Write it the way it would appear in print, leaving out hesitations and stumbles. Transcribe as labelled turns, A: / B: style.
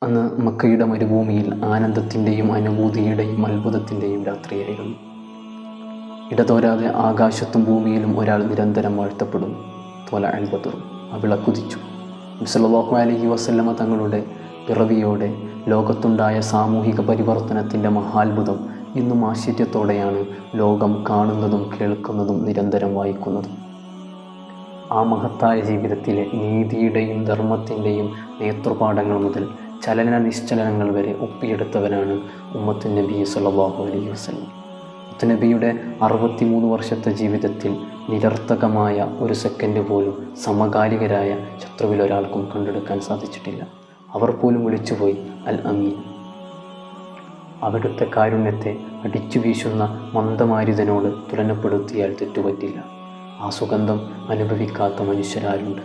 A: അന്ന് മക്കയുടെ മരുഭൂമിയിൽ ആനന്ദത്തിൻ്റെയും അനുഭൂതിയുടെയും അത്ഭുതത്തിൻ്റെയും രാത്രിയായിരുന്നു. ഇടതോരാതെ ആകാശത്തും ഭൂമിയിലും ഒരാൾ നിരന്തരം വാഴ്ത്തപ്പെടുന്നു. ത്വല അൽ ബദർ, ആ വിളക്കുദിച്ചു. നബി സല്ലല്ലാഹു അലൈഹി വസല്ലമ തങ്ങളുടെ പിറവിയോടെ ലോകത്തുണ്ടായ സാമൂഹിക പരിവർത്തനത്തിൻ്റെ മഹാത്ഭുതം ഇന്നും ആശ്ചര്യത്തോടെയാണ് ലോകം കാണുന്നതും കേൾക്കുന്നതും നിരന്തരം വായിക്കുന്നതും. ആ മഹത്തായ ജീവിതത്തിലെ നീതിയുടെയും ധർമ്മത്തിൻ്റെയും നേതൃപാഠങ്ങൾ മുതൽ ചലന നിശ്ചലനങ്ങൾ വരെ ഒപ്പിയെടുത്തവനാണ് ഉമ്മത്തുൻ നബി സല്ലല്ലാഹു അലൈഹി വസല്ലം. മുത്തുനബിയുടെ 63 വർഷത്തെ ജീവിതത്തിൽ നിരർത്ഥകമായ ഒരു സെക്കൻഡ് പോലും സമകാലികരായ ശത്രുവിൽ ഒരാൾക്കും കണ്ടെടുക്കാൻ സാധിച്ചിട്ടില്ല. അവർ പോലും വിളിച്ചുപോയി അൽ അമീൻ. അവിടുത്തെ കാരുണ്യത്തെ അടിച്ചു വീശുന്ന മന്ദമാരുതനോട് തുലനപ്പെടുത്തിയാൽ തെറ്റുപറ്റില്ല. ആ സുഗന്ധം അനുഭവിക്കാത്ത മനുഷ്യരാരുണ്ട്?